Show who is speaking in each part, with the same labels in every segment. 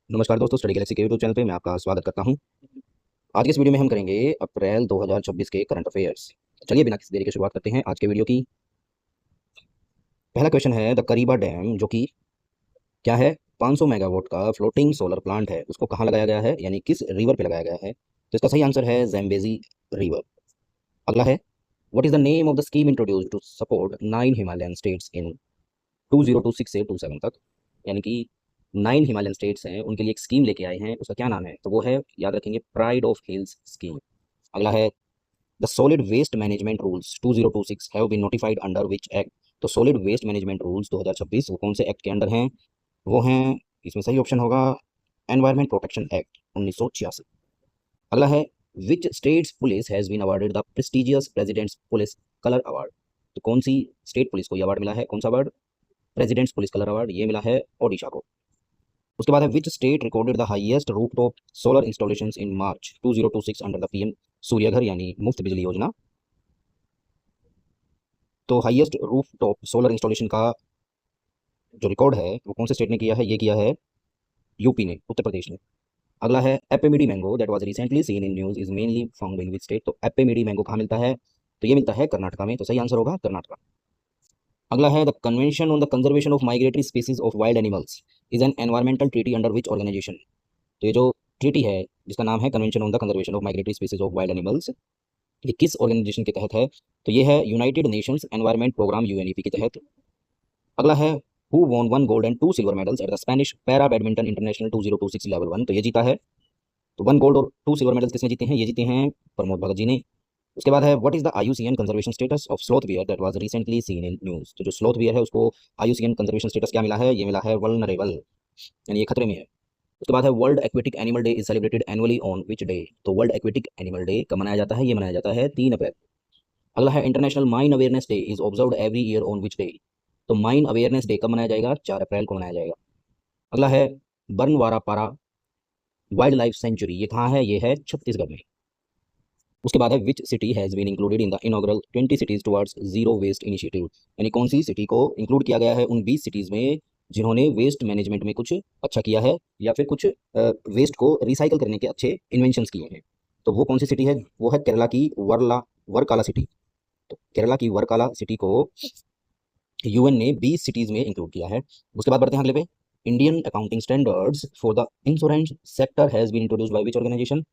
Speaker 1: नमस्कार दोस्तों, study Galaxy के यूट्यूब चैनल पे मैं आपका स्वागत करता हूं। आज के इस वीडियो में हम करेंगे अप्रैल 2026 के करंट अफेयर्स। चलिए बिना किसी देरी के शुरुआत करते हैं आज के वीडियो की। पहला क्वेश्चन है, द करीबा डैम जो कि क्या है, 500 मेगावाट का फ्लोटिंग सोलर प्लांट है, उसको कहाँ लगाया गया है, यानी किस रिवर पे लगाया गया है। तो इसका सही आंसर है जैम्बेजी रिवर। अगला है, what is the name of the scheme introduced to support 9 Himalayan states in 2026 से 27 तक, यानी कि 9 हिमालयन स्टेट्स हैं उनके लिए एक स्कीम लेके आए हैं, उसका क्या नाम है। तो वो है, याद रखेंगे, प्राइड ऑफ हिल्स स्कीम। अगला है, the solid waste management rules 2026 have been notified under which act. तो सॉलिड वेस्ट मैनेजमेंट रूल्स 2026 वो कौन से एक्ट के अंडर हैं। वो हैं, इसमें सही ऑप्शन होगा एनवायरमेंट प्रोटेक्शन एक्ट 1986। अगला है, which states police has been awarded the prestigious president's police colour award. तो कौन सी स्टेट पुलिस को ये अवार्ड मिला है, कौन सा award, presidents police colour award, ये मिला है ओडिशा को। उसके बाद है, which state recorded the highest rooftop solar installations in March 2026 under the PM Surya Ghar यानी मुफ्त बिजली योजना। तो हाईएस्ट रूफटॉप सोलर इंस्टॉलेशन का जो रिकॉर्ड है वो कौन से स्टेट ने किया है, ये किया है यूपी ने, उत्तर प्रदेश ने। अगला है, एपेमिडी mango that was recently seen in news is mainly found in which state. तो एपेमिडी मैंगो कहाँ मिलता है, तो ये मिलता है कर्नाटका में। तो सही आंसर होगा कर्नाटका। अगला है, the convention on the conservation of migratory species of wild animals is an environmental treaty under which organisation. तो ये जो ट्रीटी है जिसका नाम है convention on the conservation of migratory species of wild animals, ये किस ऑर्गेनाइजेशन के तहत है। तो ये है United Nations environment programme UNEP के तहत। अगला है, who won 1 gold and 2 silver medals at the Spanish para badminton international 2026 level 1। तो ये जीता है, तो 1 गोल्ड और 2 सिल्वर मेडल्स किसने जीते हैं, ये जीते हैं प्रमोद भगत जी ने। उसके बाद है, what is the IUCN conservation status of sloth bear that was recently seen in news. तो जो स्लोथ बियर है उसको आईयूसीएन कंजर्वेशन स्टेटस क्या मिला है, ये मिला है वल्नरेबल, यानी ये खतरे में है। उसके बाद है, world aquatic animal day is celebrated annually on which day. तो वर्ल्ड एक्वेटिक एनिमल डे कब मनाया जाता है, ये मनाया जाता है 3 अप्रैल। अगला है, international mine awareness day is observed every year on which day. तो माइन अवेयरनेस डे कब मनाया जाएगा, 4 अप्रैल को मनाया जाएगा। अगला है, बर्नवारा पारा वाइल्ड लाइफ सेंचुरी, ये कहाँ है, ये है छत्तीसगढ़ में। उसके बाद है, which city has been included in the inaugural 20 cities towards zero waste initiative. यानी कौन सी सिटी को इंक्लूड किया गया है उन 20 सिटीज में जिन्होंने वेस्ट मैनेजमेंट में कुछ अच्छा किया है या फिर कुछ वेस्ट को रिसाइकल करने के अच्छे इन्वेंशंस किए हैं। तो वो कौन सी सिटी है, वो है केरला की वर्काला सिटी। तो केरला की वर्काला सिटी को यूएन ने 20 सिटीज में इंक्लूड किया है। उसके बाद बढ़ते हैं अगले पे, Indian accounting standards for the insurance sector has been introduced by which organisation.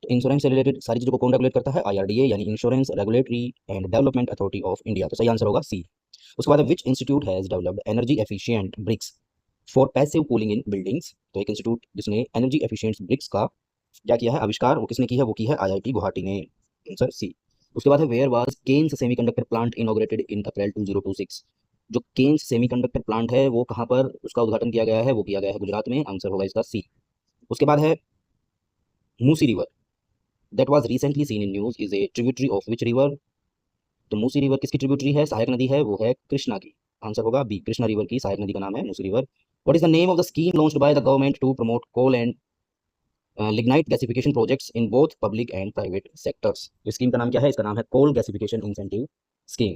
Speaker 1: तो इंश्योरेंस से रिलेटेड सारी चीज़ों को कौन रेगुलेट करता है, आईआरडीए यानी insurance regulatory and development authority of India. तो सही आंसर होगा सी। उसके बाद which institute has developed energy efficient bricks for passive cooling in buildings. तो एक इंस्टीट्यूट जिसने एनर्जी एफिशिएंट ब्रिक्स का क्या किया है आविष्कार, वो किसने की है, वो की है आईआईटी गुवाहाटी ने। Answer C. उसके बाद है, where was Kaynes semiconductor plant inaugurated in April 2026। जो केन्स सेमीकंडक्टर प्लांट है वो कहाँ पर उसका उद्घाटन किया गया है, वो किया गया है गुजरात में। आंसर होगा इसका सी। उसके बाद है, Musi river that was recently seen in news is a tributary of which river। तो मूसी रिवर किसकी ट्रिब्यूटरी है, सहायक नदी है, वो है कृष्णा की। आंसर होगा बी, कृष्णा रिवर की सहायक नदी का नाम है Musi river. What is the name of the scheme launched by the government to promote coal and lignite gasification projects in both public and private sectors. इस स्कीम का नाम क्या है, इसका नाम है कोल गैसिफिकेशन इंसेंटिव स्कीम।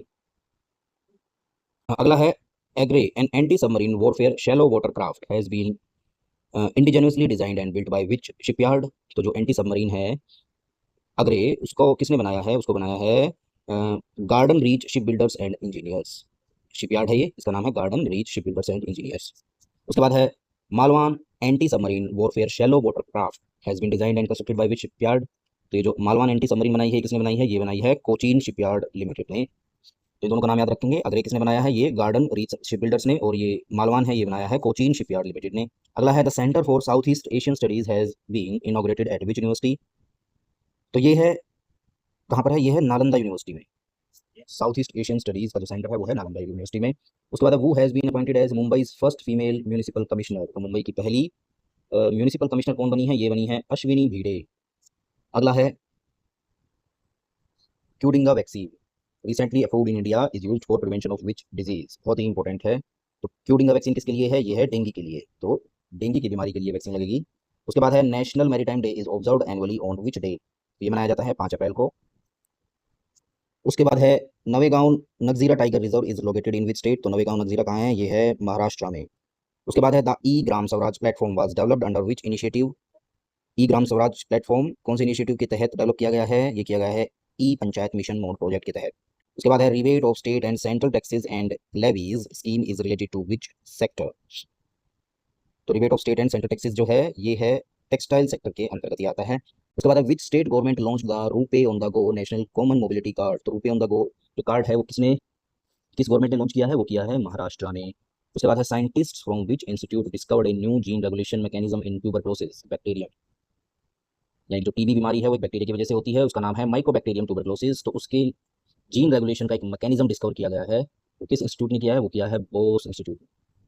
Speaker 1: अगला है, Agray an anti submarine warfare shallow water craft has been indigenously designed and built by which shipyard. तो जो एंटी सबमरीन है अग्रे, उसको किसने बनाया है, उसको बनाया है Garden Reach ship builders and engineers. Shipyard है ये, इसका नाम है Garden Reach ship builders and engineers. उसके बाद है, Malvan anti submarine warfare shallow water craft has been designed and constructed by which shipyard. तो ये जो मालवान एंटी सबमरीन बनाई है किसने बनाई है, ये बनाई है कोचीन शिपयार्ड लिमिटेड ने। तो दोनों का नाम याद रखेंगे, अग्रे किसने बनाया है, ये गार्डन रीच शिप बिल्डर्स ने, और ये मालवान है, ये बनाया है कोचीन शिपयार्ड लिमिटेड ने। अगला है, the centre for South East Asian studies has been inaugurated at which university. तो ये है कहाँ पर है, ये है नालंदा यूनिवर्सिटी में। साउथ ईस्ट एशियन स्टडीज का जो सेंटर है वो है नालंदा यूनिवर्सिटी में। उसके बाद वो has been appointed as Mumbai first female municipal commissioner. तो मुंबई की पहली म्यूनिसिपल कमिश्नर कौन बनी है, ये बनी है अश्विनी भिड़े। अगला है, Qdenga vaccine recently approved in India is used for prevention of which disease. बहुत ही इंपॉर्टेंट है। तो क्यूडिंगा वैक्सीन किसके लिए है, ये है डेंगू के लिए। तो डेंगू की बीमारी के लिए वैक्सीन लगेगी। उसके बाद है, national maritime day is observed annually on which day. ये मनाया जाता है 5 अप्रैल को। उसके बाद है, Navegaon Nagzira tiger reserve is located in which state. तो नवेगांव नगजीरा कहाँ है, ये है महाराष्ट्र में। उसके बाद है the E Gram Swaraj platform was developed under which initiative. E Gram Swaraj platform कौन से इनिशिएटिव के तहत डेवलप किया गया है? ये किया गया है E panchayat mission mode project के तहत। उसके बाद है rebate of state and central taxes and levies scheme is related to which sector. तो rebate of state and central taxes जो है ये है टेक्सटाइल सेक्टर के अंतर्गत ही आता है। उसके बाद है which state government launch the RuPay on the go national common mobility card. तो रूपे ऑन द गो जो कार्ड है वो किस गवर्नमेंट ने लॉन्च किया है? वो किया है महाराष्ट्र ने। उसके बाद है scientist from which institute discovered a new gene regulation mechanism in tuberculosis bacteria. यानी जो टीबी बीमारी है वो एक बैक्टीरिया की वजह से होती है, उसका नाम है माइकोबैक्टीरियम ट्यूबरक्लोसिस। तो उसके जीन रेगुलेशन का एक मैकेनिज्म डिस्कवर किया गया है। वो किस इंस्टीट्यूट ने किया है? वो किया है बोस इंस्टीट्यूट।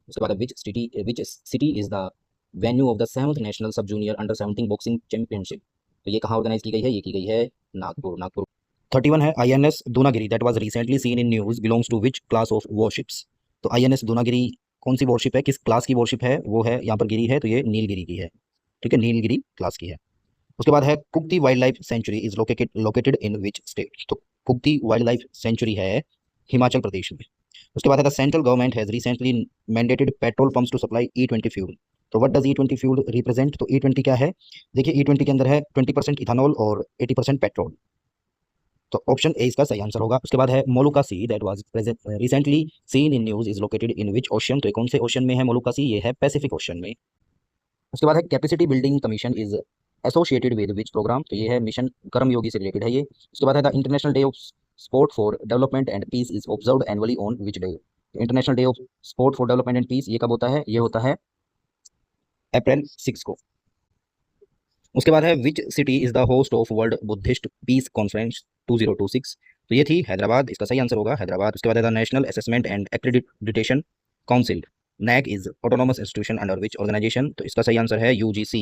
Speaker 1: उसके बाद which city is the venue of the 7th national सब जूनियर अंडर 17 बॉक्सिंग चैंपियनशिप। तो ये कहाँ ऑर्गेनाइज की गई है? ये की गई है नागपुर। 31 है INS Dunagiri that was recently seen in news belongs to which class of warships. तो INS दूनागिरी कौन सी वॉरशिप है, किस क्लास की वॉरशिप है? वो है यहाँ पर गिरी है तो ये नीलगिरी की है। ठीक है, नीलगिरी क्लास की है। उसके बाद है कुक्ति wild life sanctuary is located in which state. तो कुक्ति वाइल्ड लाइफ सेंचुरी है हिमाचल प्रदेश में। उसके बाद है the central government has recently mandated petrol pumps to supply E20 fuel. तो what does E20 fuel represent? तो E20 क्या है? देखिए E20 के अंदर है 20% इथानॉल और 80% पेट्रोल। तो ऑप्शन ए इसका सही आंसर होगा। उसके बाद है Molucca sea that was recently seen in news is located in which ocean. तो कौन से ओशन में है मोलुका सी? ये है पैसिफिक ओशन में। उसके बाद है capacity building commission is associated with which programme. तो ये है मिशन कर्मयोगी से रिलेटेड है ये। उसके बाद है the international day of sport for development and peace is observed annually on which day. International day of sport for development and peace ये कब होता है? ये होता है अप्रैल 6 को। उसके बाद है which city is the host of world Buddhist piece conference 2026। तो ये थी हैदराबाद, इसका सही आंसर होगा हैदराबाद। उसके बाद है the national assessment and accreditation council NAC is autonomous institution under which organisation. तो इसका सही आंसर है UGC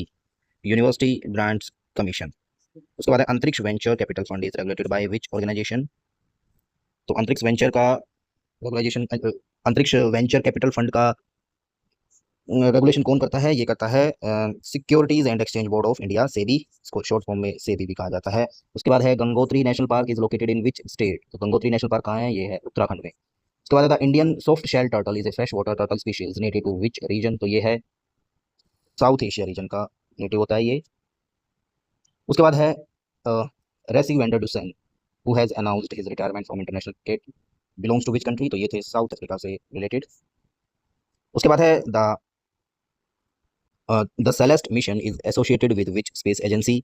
Speaker 1: यूनिवर्सिटी ग्रांट्स कमीशन। उसके बाद है Antariksh venture capital fund is regulated by which organisation. तो अंतरिक्ष वेंचर का regulation Antariksh venture capital fund का रेगुलेशन कौन करता है? ये करता है securities and exchange board of India, SEBI, इसको शॉर्ट फॉर्म में सेबी भी कहा जाता है। उसके बाद है Gangotri national park is located in which state. तो गंगोत्री नेशनल पार्क कहाँ है? ये है उत्तराखंड में। उसके बाद है the Indian soft shell turtle is a fresh water turtle species native to which region. तो ये है साउथ एशिया रीजन का नेटिव होता है ये। उसके बाद है Rassie van der Dussen who has announced his retirement from international cricket belongs to which country. तो ये थे साउथ अफ्रीका से रिलेटेड। उसके बाद है the Celeste mission is associated with which space agency.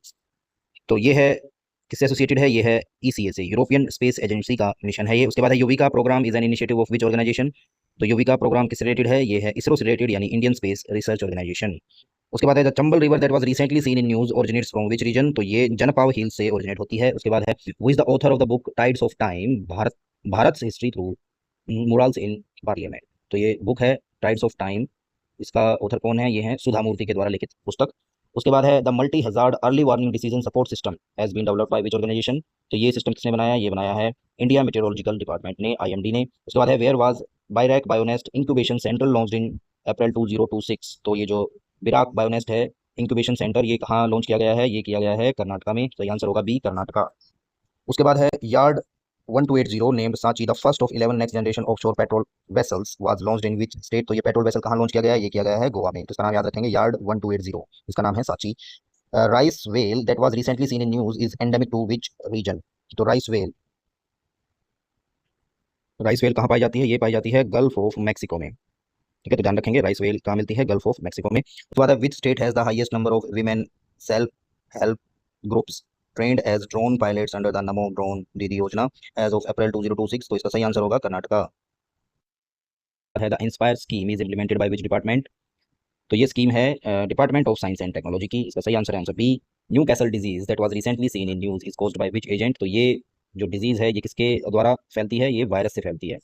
Speaker 1: तो ये है किससे एसोसिएटेड है? ये है ECA से, यूरोपियन स्पेस एजेंसी का मिशन है ये। उसके बाद है Yuvika programme is an initiative of which organisation. तो युविका प्रोग्राम किससे रिलेटेड है? ये है इसरो से रिलेटेड यानी इंडियन स्पेस रिसर्च ऑर्गेनाइजेशन। उसके बाद है the Chambal river that was recently seen in news originates from which region. तो ये जनपाव हिल से ओरिजिनेट होती है। उसके बाद है who is the author of the book tides of time Bharat history through murals in parliament. तो ये बुक है टाइड्स ऑफ टाइम, इसका ऑथर कौन है? ये है सुधा मूर्ति के द्वारा लिखित पुस्तक। उसके बाद है the multi hazard early warning decision support system has been developed by which organisation. तो ये सिस्टम किसने बनाया है? ये बनाया है इंडिया मेटेरोलॉजिकल डिपार्टमेंट ने, IMD ने। उसके बाद है where was BIRAC BioNEST incubation centre launched in April 2026। तो ये जो बिराक बायोनेस्ट है इंक्यूबेशन सेंटर ये कहाँ लॉन्च किया गया है? ये किया गया है कर्नाटका में। तो आंसर होगा बी कर्नाटका। उसके बाद है yard 1280 named Sanchi the first of 11 next generation offshore patrol vessels was launched in which state. तो ये पेट्रोल वेसल कहाँ लॉन्च किया गया है? ये किया गया है गोवा में। तो इसका नाम याद रखेंगे यार्ड 1280, इसका नाम है Sanchi. Rice whale that was recently seen in news is endemic to which region. तो राइस वेल कहाँ पाई जाती है? ये पाई जाती है गल्फ ऑफ मैक्सिको में। ठीक है, तो ध्यान रखेंगे राइस वेल कहाँ मिलती है? गल्फ ऑफ मैक्सिको में। उसके बाद which state has the highest number of women self help groups trained as drone pilots under the Namo drone Didi Yojana as of April 2026। तो इसका सही आंसर होगा कर्नाटका। है the inspire scheme is implemented by which department. तो ये स्कीम है department of science and technology की, इसका सही आंसर है answer B. Newcastle disease that was recently seen in news is caused by which agent. तो ये जो डिजीज है ये किसके द्वारा फैलती है? ये वायरस से फैलती है।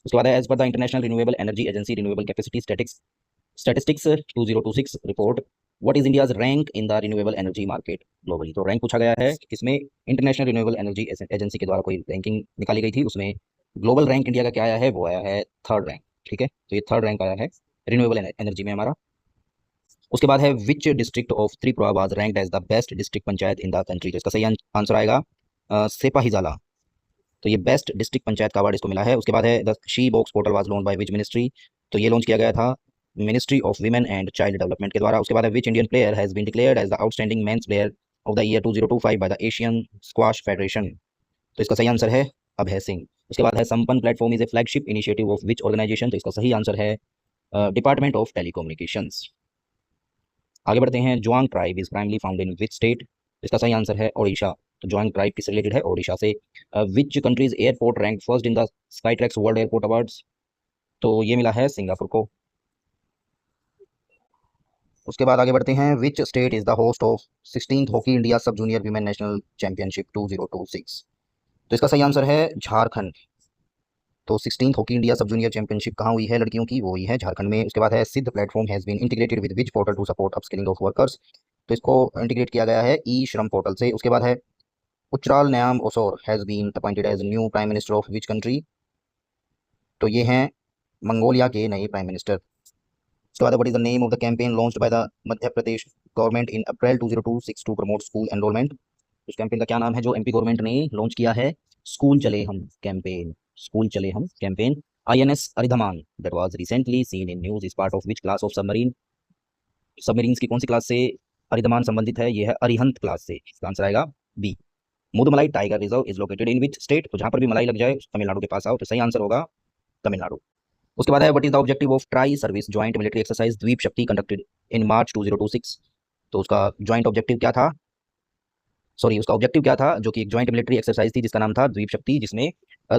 Speaker 1: उसके बाद एज पर the international renewable energy agency renewable capacity statistics 2026 report what is India's rank in the renewable energy market globally. तो रैंक पूछा गया है इसमें इंटरनेशनल रिन्यूएबल एनर्जी एजेंसी के द्वारा कोई रैंकिंग निकाली गई थी, उसमें ग्लोबल रैंक इंडिया का क्या आया है? वो आया है थर्ड रैंक। ठीक है, तो ये थर्ड रैंक आया है रिन्यूएबल एनर्जी में हमारा। उसके बाद है which district of Tripura was ranked as the best district panchayat in the country. तो इसका सही आंसर आएगा सेपाहीजाला। तो ये बेस्ट डिस्ट्रिक्ट पंचायत का अवार्ड इसको मिला है। उसके बाद है the she box portal was launch by which ministry. तो ये लॉन्च किया गया था ministry of women and child development के द्वारा। उसके बाद है which Indian player has been declared as the outstanding men's player of the year 2025 by the Asian squash federation. तो इसका सही आंसर है अभय सिंह। उसके बाद है Sampann platform is a flagship initiative of which organisation. तो इसका सही आंसर है डिपार्टमेंट ऑफ टेलीकम्युनिकेशंस। आगे बढ़ते हैं, Juang tribe is primarily found in which state. इसका सही आंसर है ओडिशा। तो जुआंग ट्राइब किससे रिलेटेड है? ओडिशा से। Which countries airport rank first in the Skytrax world airport awards. तो ये मिला है सिंगापुर को। उसके बाद आगे बढ़ते हैं, विच state is the host of 16th hockey India सब जूनियर वीमेन नेशनल चैंपियनशिप 2026। तो इसका सही आंसर है झारखंड। तो 16th हॉकी इंडिया सब जूनियर चैंपियनशिप कहाँ हुई है लड़कियों की? वो हुई है झारखंड में। उसके बाद है SIDH platform has been integrated with which portal to support upskilling of workers. तो इसको इंटीग्रेट किया गया है ई श्रम पोर्टल से। उसके बाद है Uchral Nyam Osor has been appointed as new prime minister of which country. तो ये हैं मंगोलिया के नए प्राइम मिनिस्टर। उसके बाद what is the name of the campaign launched by the Madhya Pradesh government in April 2026 to promote school enrolment. इस campaign का क्या नाम है जो एमपी गवर्नमेंट ने लॉन्च किया है? स्कूल चले हम कैंपेन। स्कूल चले हम campaign. INS Aridhaman that was recently seen in news is part of which class of submarine. Submarines की कौन सी क्लास से अरिधमान संबंधित है? ये है अरिहंत क्लास से। इसका आंसर आएगा B. Mudumalai tiger reserve is located in which state. तो जहां पर भी मलाई लग जाए तमिलनाडु के पास आओ। तो सही आंसर होगा तमिलनाडु। उसके बाद है what is the objective of tri service joint military exercise द्वीप शक्ति कंडक्टेड इन मार्च 2026। तो उसका ज्वाइंट ऑब्जेक्टिव क्या था? सॉरी, उसका ऑब्जेक्टिव क्या था जो कि एक ज्वाइंट मिलिट्री एक्सरसाइज थी जिसका नाम था द्वीप शक्ति, जिसमें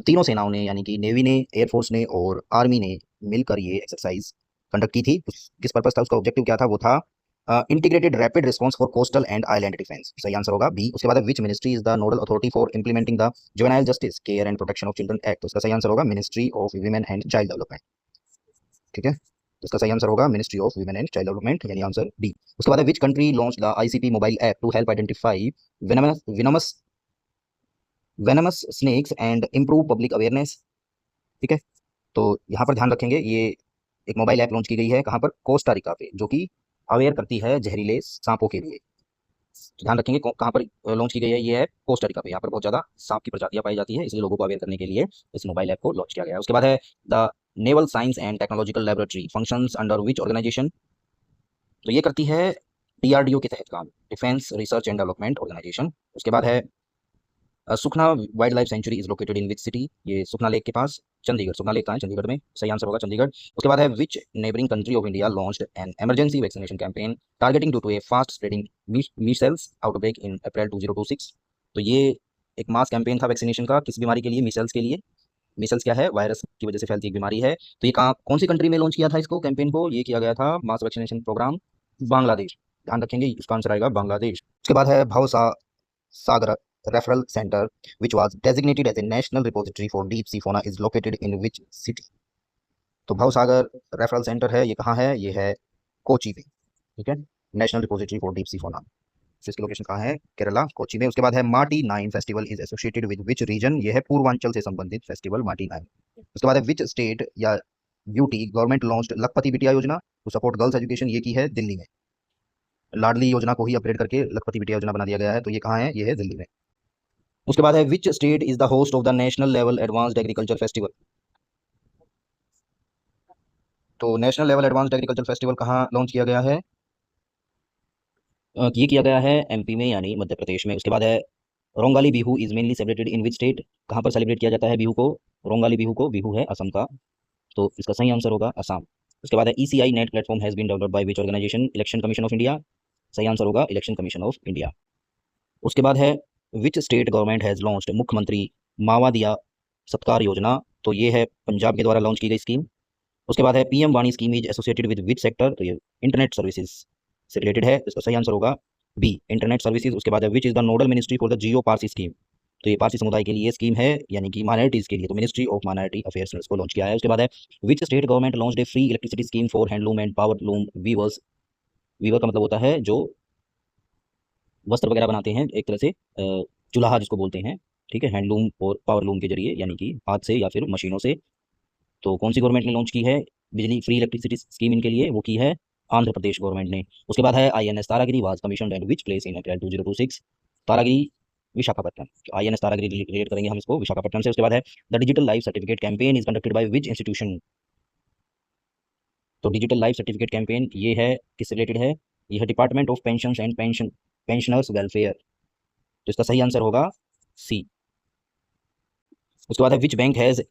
Speaker 1: तीनों सेनाओं ने यानी कि नेवी ने, एयरफोर्स ने और आर्मी ने मिलकर ये एक्सरसाइज कंडक्ट की थी। किस पर्पज था? उसका ऑब्जेक्टिव क्या था? वो था integrated rapid response for coastal and island defence. सही आंसर होगा बी। उसके बाद which ministry is the nodal authority for implementing the juvenile justice care and protection of children act. तो इसका सही आंसर होगा ministry of women and child development. ठीक है, तो इसका सही आंसर होगा ministry of women and child development, यानी आंसर डी। उसके बाद which country launch the ICP mobile app to help identify venomous venomous snakes and improve public awareness. ठीक है, तो यहाँ पर ध्यान रखेंगे, ये एक मोबाइल ऐप लॉन्च की गई है कहाँ पर? कोस्टा रिका पे, जो कि अवेयर करती है जहरीले सांपों के लिए। तो ध्यान रखेंगे कहाँ पर लॉन्च की गई है ये ऐप? कोस्टा रिका पे। यहाँ पर बहुत ज़्यादा सांप की प्रजातियां पाई जाती है, इसलिए लोगों को अवेयर करने के लिए इस मोबाइल ऐप को लॉन्च किया गया है। उसके बाद है the naval science and technological laboratory functions under which organisation. तो ये करती है डीआरडीओ के तहत काम, defence research and development organisation. उसके बाद है Sukhna wild life sanctuary is located in which city. ये सुखना लेक के पास चंडीगढ़, सुखना लेक कहाँ है? चंडीगढ़ में। सही आंसर होगा चंडीगढ़। उसके बाद है which neighbouring country of India launched an emergency vaccination campaign targeting to a fast spreading measles outbreak in April 2026। तो ये एक मास कैंपेन था वैक्सीनेशन का, किस बीमारी के लिए? मीसल्स के लिए। मीसल्स क्या है? वायरस की वजह से फैलती एक बीमारी है। तो ये कहाँ, कौन सी कंट्री में लॉन्च किया था इसको, कैंपेन को? ये किया गया था मास वैक्सीनेशन प्रोग्राम बांग्लादेश। ध्यान रखेंगे इसका आंसर आएगा बांग्लादेश। उसके बाद है भवसा सागर referral center which was designated as a national repository for deep sea fauna is located in which city। तो भवसागर रेफरल सेंटर है, ये कहाँ है? ये है कोची में। ठीक है, national repository for deep sea fauna, इसकी लोकेशन कहाँ है? केरला, कोची में। उसके बाद है माटी nine festival is associated with which region. ये है पूर्वांचल से संबंधित फेस्टिवल माटी नाइन। उसके बाद है विच स्टेट या यूटी गवर्नमेंट लॉन्च्ड लखपति बिटिया योजना टू सपोर्ट गर्ल्स एजुकेशन। ये की है दिल्ली में। लाडली योजना को ही अपग्रेड करके लखपति बिटिया योजना बना दिया गया है। तो ये कहाँ है? ये है दिल्ली में। उसके बाद है which state is the host of the national level advanced agriculture festival. तो national level advanced agriculture festival कहाँ लॉन्च किया गया है? ये किया गया है एमपी में, यानी मध्य प्रदेश में। उसके बाद है Rongali Bihu is mainly celebrated in which state. कहाँ पर सेलिब्रेट किया जाता है बिहू को? रोंगाली बिहू को। बिहू है असम का, तो इसका सही आंसर होगा असम। उसके बाद है ECI net platform has been developed by which organisation. Election commission of India. सही आंसर होगा इलेक्शन कमीशन ऑफ इंडिया। उसके बाद है which state government has launched Mukhyamantri Mawadiya सत्कार योजना। तो ये है पंजाब के द्वारा लॉन्च की गई स्कीम। उसके बाद है पीएम वाणी scheme is associated with which sector. तो ये इंटरनेट सर्विसेज से रिलेटेड है, इसका सही आंसर होगा बी, इंटरनेट सर्विसेज। उसके बाद है which is the nodal ministry for the Jio Parsi scheme. तो ये पारसी समुदाय के लिए स्कीम है, यानी कि माइनॉरिटीज के लिए, तो मिनिस्ट्री ऑफ माइनॉरिटी अफेयर्स ने इसको लॉन्च किया है। उसके बाद है which state government launched a free electricity scheme for handloom and power loom weavers. Weaver का मतलब होता है जो वस्त्र वगैरह बनाते हैं, एक तरह से चुलाहा जिसको बोलते हैं। ठीक है, हैंडलूम और पावर लूम के जरिए, यानी कि हाथ से या फिर मशीनों से। तो कौन सी गवर्नमेंट ने लॉन्च की है बिजली फ्री इलेक्ट्रिसिटी स्कीम इनके लिए? वो की है आंध्र प्रदेश गवर्नमेंट ने। उसके बाद है INS Taragiri was commissioned eight which place in April 2026। Taragiri Visakhapatnam. INS Taragiri relate करेंगे हम इसको विशाखापट्टनम से। उसके बाद है the digital life certificate campaign is conducted by which institution. तो डिजिटल लाइफ सर्टिफिकेट कैंपेन ये है, किससे रिलेटेड है? ये है department of pension and pensioners welfare. तो इसका सही आंसर होगा सी। उसके बाद है which bank has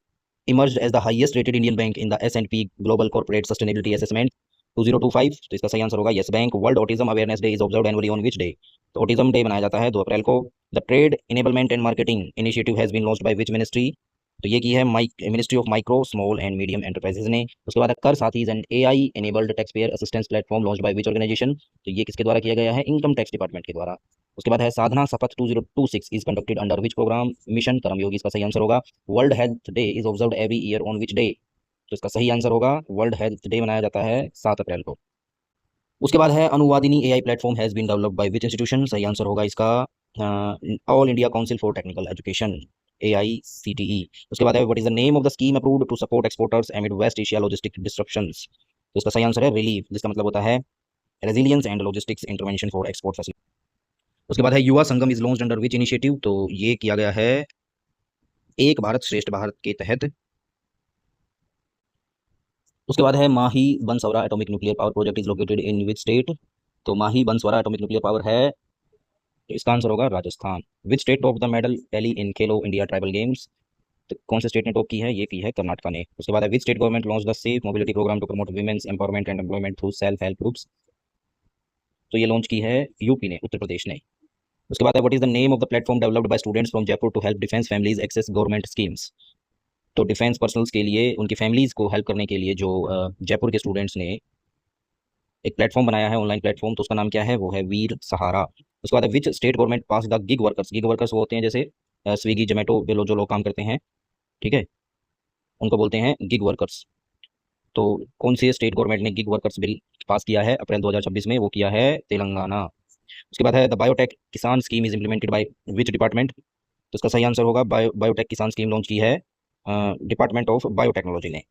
Speaker 1: emerged as the highest rated Indian bank in the S&P Global Corporate Sustainability Assessment 2025। तो इसका सही आंसर होगा Yes Bank. World autism awareness day is observed annually on which day? तो autism day मनाया जाता है 2 अप्रैल को। The trade enablement and marketing initiative has been launched by which ministry? तो ये की है ministry of micro small and medium enterprises ने। उसके बाद कर साथीज and AI enabled tax payer assistance platform launch by which organisation? तो ये किसके द्वारा किया गया है? इनकम टैक्स डिपार्टमेंट के द्वारा। उसके बाद है Sadhana Shapath 2026 is conducted under which programme mission Karmayogi? इसका सही आंसर होगा world health day is observed every year on which day? तो इसका सही आंसर होगा वर्ल्ड हेल्थ डे मनाया जाता है 7 अप्रैल को। उसके बाद है Anuvadini AI platform has been developed by which institution? सही आंसर होगा इसका all India council for technical education, AICTE। उसके बाद है what is the name of the scheme approved to support exporters amid west Asia logistic disruptions? तो इसका सही answer है रिलीफ, जिसका मतलब होता है resilience and logistics intervention for export facility. उसके बाद है Yuva Sangam is launched under which initiative? तो ये किया गया है एक भारत श्रेष्ठ भारत के तहत। उसके बाद है Mahi Banswara atomic nuclear power project is located in which state? तो Mahi Banswara atomic nuclear power है, तो इसका आंसर होगा Rajasthan. Which state top the medal tally in Khelo India tribal games? तो कौन से स्टेट ने टॉप की है? ये की है कर्नाटका ने। उसके बाद है which state government launch the safe mobility programme to promote women's empowerment and employment through self help groups? तो ये लॉन्च की है यूपी ने, उत्तर प्रदेश ने। उसके बाद है what is the name of the platform developed by students from Jaipur to help defence families access government schemes? तो डिफेंस पर्सनल्स के लिए, उनकी फैमिलीज को हेल्प करने के लिए जो जयपुर के स्टूडेंट्स ने एक प्लेटफॉर्म बनाया है, ऑनलाइन प्लेटफॉर्म, तो उसका नाम क्या है? वो है वीर सहारा। उसके बाद which state government pass the gig workers? Gig workers वो होते हैं जैसे स्विगी जोमेटो पे जो लोग काम करते हैं, ठीक है, उनको बोलते हैं गिग वर्कर्स। तो कौन सी स्टेट गवर्नमेंट ने गिग वर्कर्स बिल पास किया है अप्रैल 2026 में? वो किया है तेलंगाना। उसके बाद है द बायोटेक किसान scheme is implemented by which department? तो इसका सही आंसर होगा बायोटेक किसान स्कीम लॉन्च की है डिपार्टमेंट ऑफ बायोटेक्नोलॉजी ने।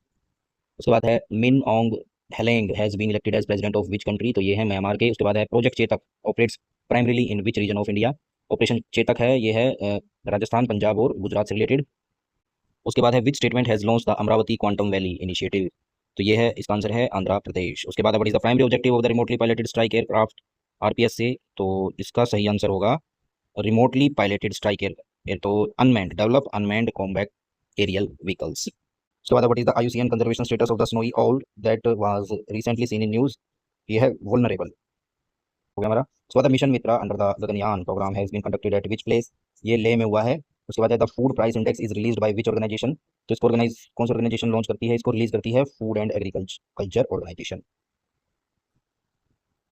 Speaker 1: उसके बाद है Min Aung Hlaing has been elected as president of which country? तो ये है म्यांमार के। उसके बाद है project Chetak operates primarily in which region of India? Operation Chetak है, ये है राजस्थान, पंजाब और गुजरात से रिलेटेड। उसके बाद है which statement has launch the Amravati quantum valley initiative? तो ये है, इसका आंसर है आंध्र प्रदेश। उसके बाद what is the primary objective of the remotely piloted strike aircraft RPS से? तो इसका सही आंसर होगा रिमोटली पायलटेड स्ट्राइक एयर, तो unmanned, develop unmanned combat aerial vehicles. उसके बाद what is the IUCN conservation status of the snowy owl that was recently seen in news? ये है वुलनरेबल हो गया हमारा। उसके बाद mission Mitra under the Gaganyaan programme has been conducted at which place? ये ले में हुआ है। उसके बाद the food price index is released by which organisation? तो इसको ऑर्गेनाइज कौन सी ऑर्गेनाइजेशन लॉन्च करती है, इसको रिलीज करती है फूड एंड एग्रीकल्चर ऑर्गेनाइजेशन।